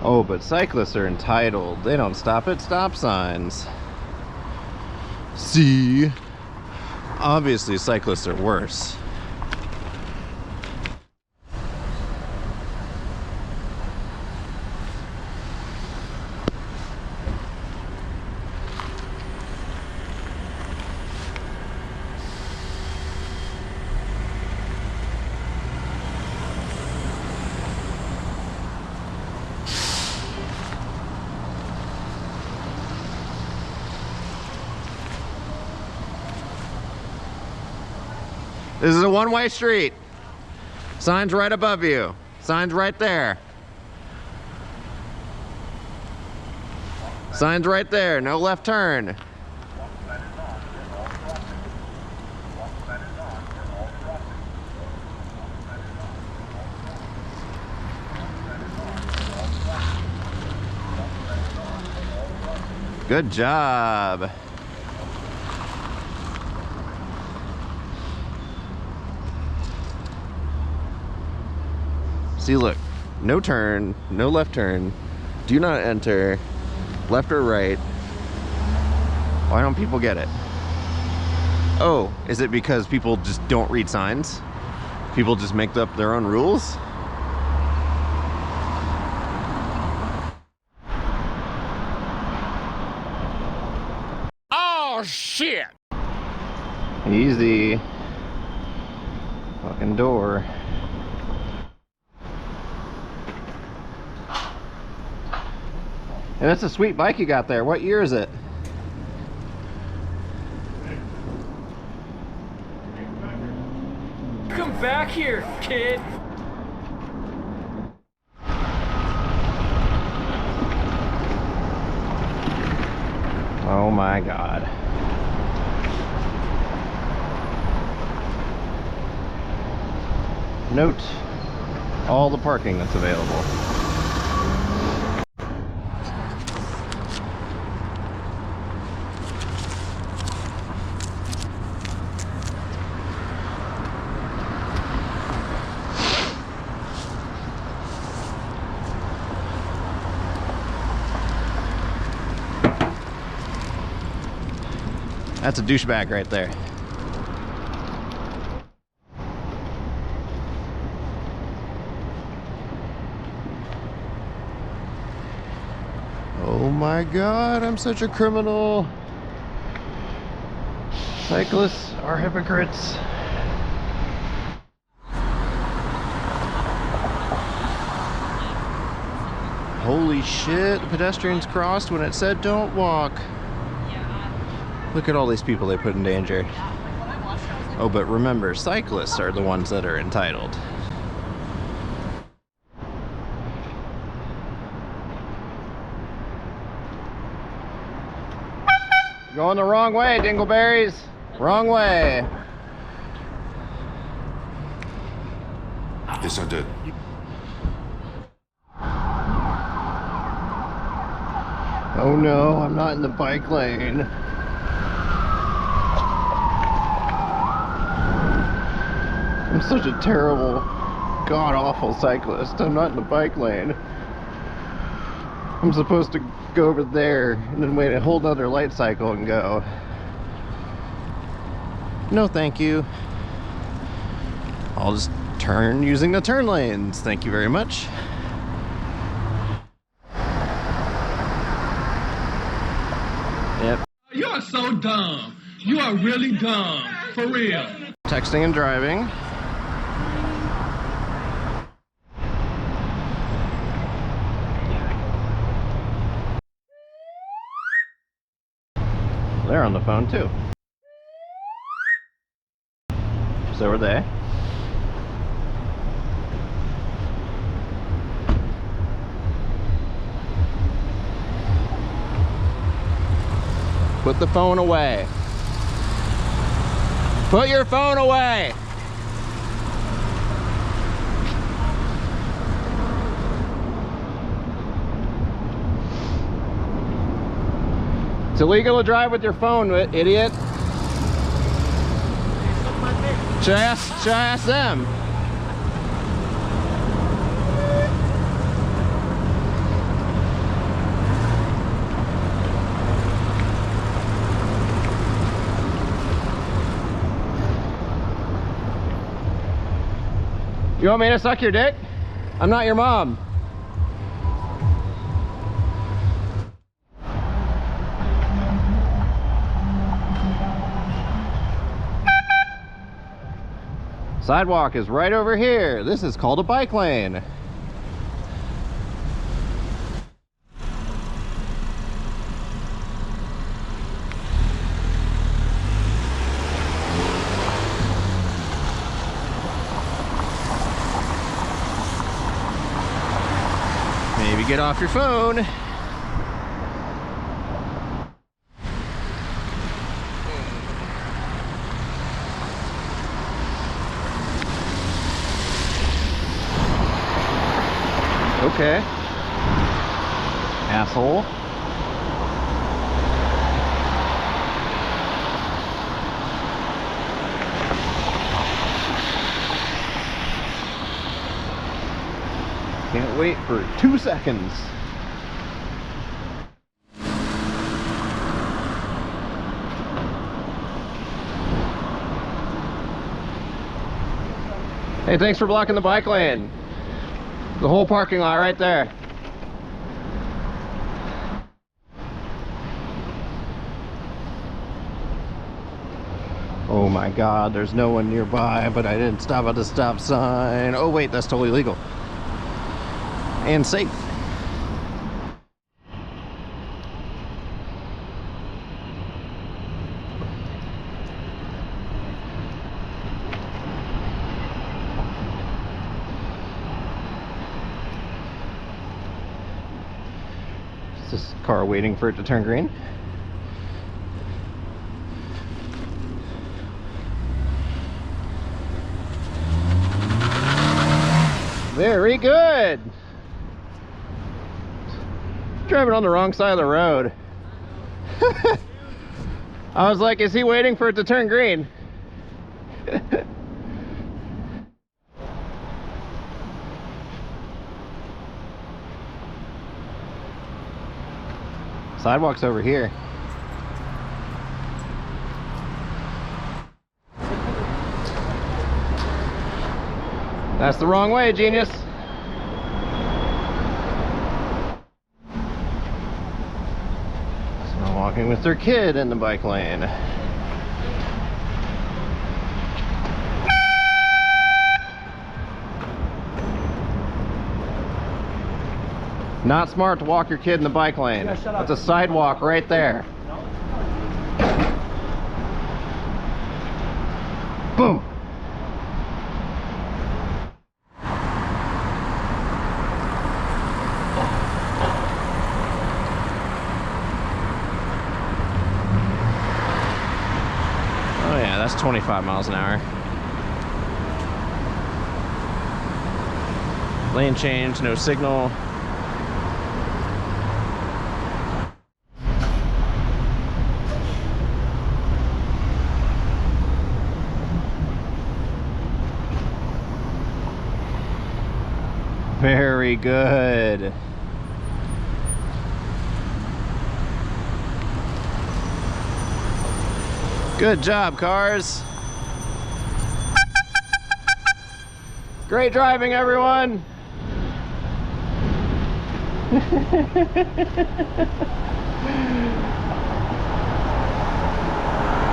Oh, but cyclists are entitled. They don't stop at stop signs. See? Obviously, cyclists are worse. This is a one-way street. Sign's right above you. Sign's right there. Sign's right there. No left turn. Good job. See, look, no turn, no left turn, do not enter, left or right. Why don't people get it? Oh, is it because people just don't read signs? People just make up their own rules? Oh, shit! Easy. Fucking door. And that's a sweet bike you got there. What year is it? Come back here, kid! Oh my God. Note all the parking that's available. That's a douchebag right there. Oh my God, I'm such a criminal. Cyclists are hypocrites. Holy shit, the pedestrians crossed when it said don't walk. Look at all these people they put in danger. Oh, but remember, cyclists are the ones that are entitled. Going the wrong way, dingleberries. Wrong way. Yes, I did. Oh no, I'm not in the bike lane. I'm such a terrible, god-awful cyclist. I'm not in the bike lane. I'm supposed to go over there and then wait a whole nother light cycle and go. No, thank you. I'll just turn using the turn lanes. Thank you very much. Yep. You are so dumb. You are really dumb. For real. Texting and driving. They're on the phone too. So are they. Put the phone away. Put your phone away. It's illegal to drive with your phone, idiot. Should I ask them? You want me to suck your dick? I'm not your mom. Sidewalk is right over here. This is called a bike lane. Maybe get off your phone. Okay. Asshole. Can't wait for 2 seconds. Hey, thanks for blocking the bike lane. The whole parking lot right there. Oh my God, there's no one nearby, but I didn't stop at the stop sign. Oh wait, that's totally legal. And safe. Is this car waiting for it to turn green? Very good. Driving on the wrong side of the road. I was like, is he waiting for it to turn green? Sidewalk's over here. That's the wrong way, genius. Someone walking with their kid in the bike lane. Not smart to walk your kid in the bike lane. It's a sidewalk right there. Boom. Oh yeah, that's 25 miles an hour. Lane change, no signal. Very good. Good job, cars. Great driving, everyone.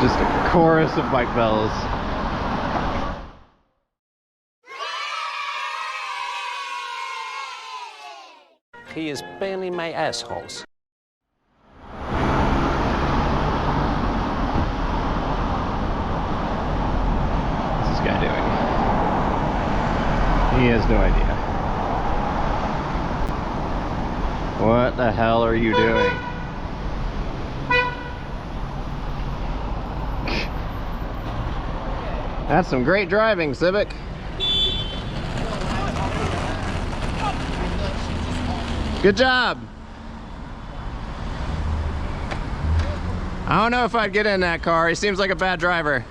Just a chorus of bike bells. He is barely my assholes. What's this guy doing? He has no idea. What the hell are you doing? That's some great driving, Civic. Good job. I don't know if I'd get in that car. He seems like a bad driver.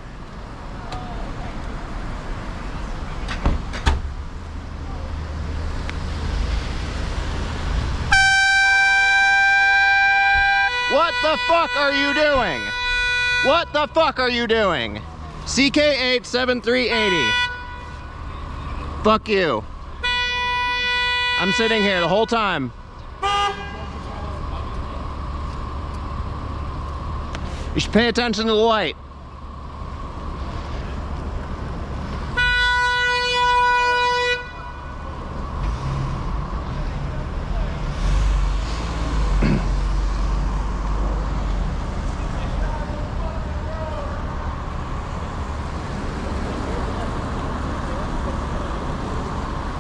What the fuck are you doing? What the fuck are you doing? CK87380. Fuck you. I'm sitting here the whole time. You should pay attention to the light.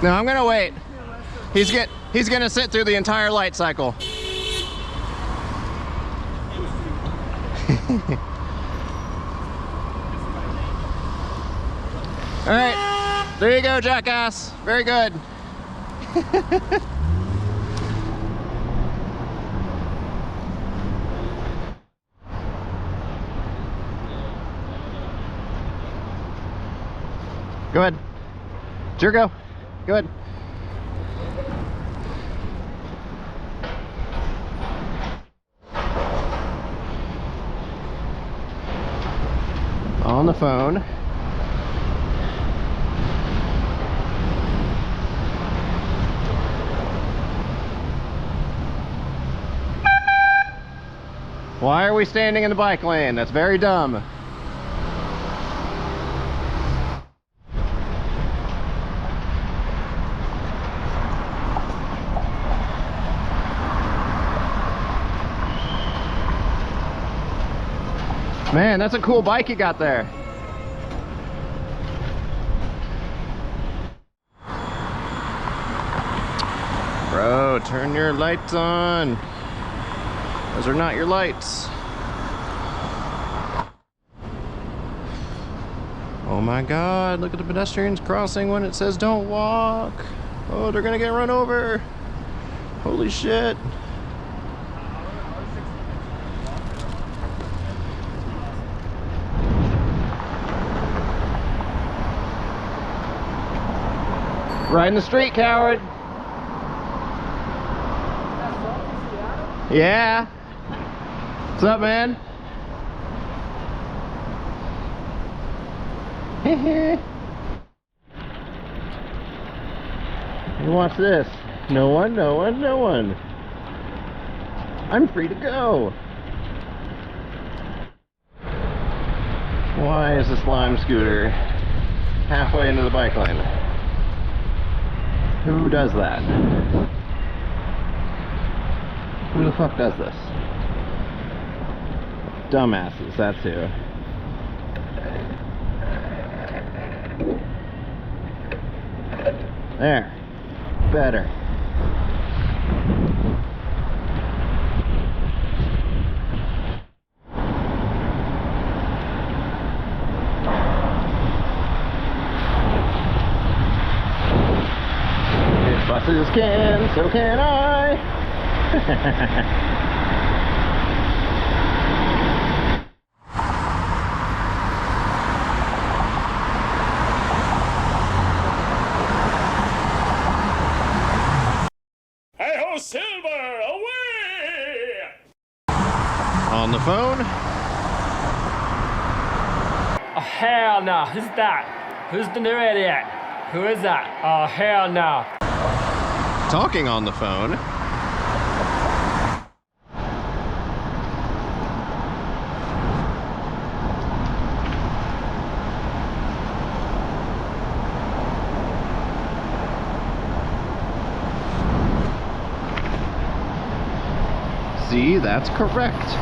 No, I'm gonna wait. He's gonna sit through the entire light cycle. All right, there you go, jackass. Very good. Go ahead. It's your go. Go ahead. On the phone. Why are we standing in the bike lane? That's very dumb. Man, that's a cool bike you got there. Bro, turn your lights on. Those are not your lights. Oh my God, look at the pedestrians crossing when it says don't walk. Oh, they're gonna get run over. Holy shit. Right in the street, coward. Yeah. What's up, man? You watch this. No one, no one, no one. I'm free to go. Why is this lime scooter halfway into the bike lane? Who does that? Who the fuck does this? Dumbasses, that's who. There. Better. If buses can, so can I. Hey-ho, Silver, away! On the phone. Oh, hell no. Who's that? Who's the new idiot? Who is that? Oh, hell no. Talking on the phone. See, that's correct.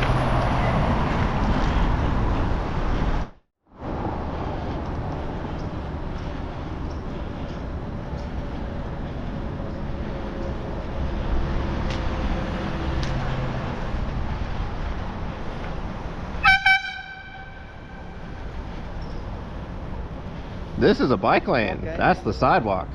This is a bike lane. Okay. That's the sidewalk.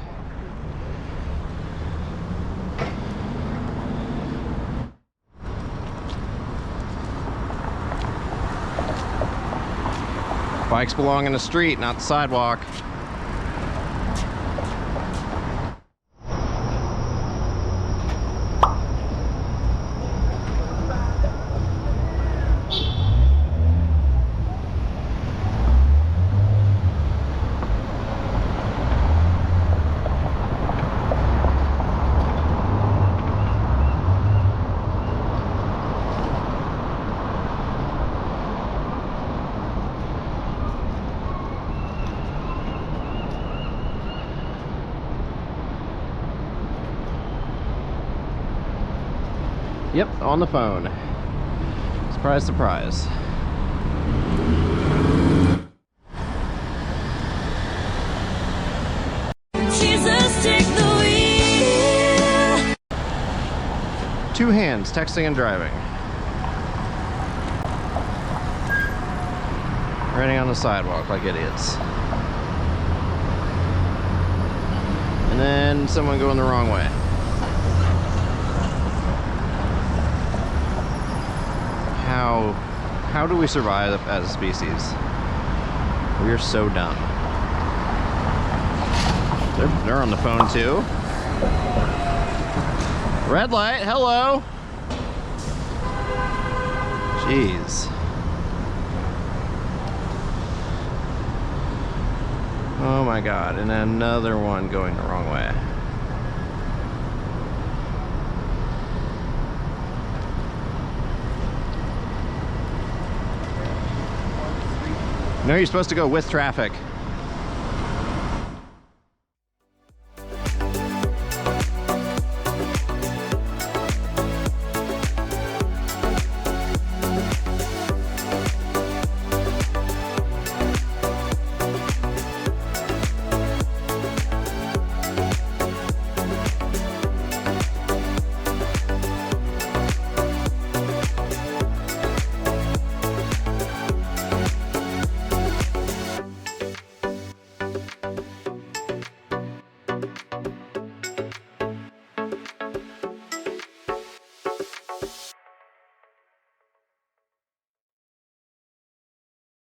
Bikes belong in the street, not the sidewalk. Yep, on the phone. Surprise, surprise. Jesus, take the wheel. Two hands, texting and driving. Riding on the sidewalk like idiots. And then someone going the wrong way. How do we survive as a species? We are so dumb. They're on the phone too. Red light, hello. Jeez. Oh my God, and another one going the wrong way. No, you're supposed to go with traffic.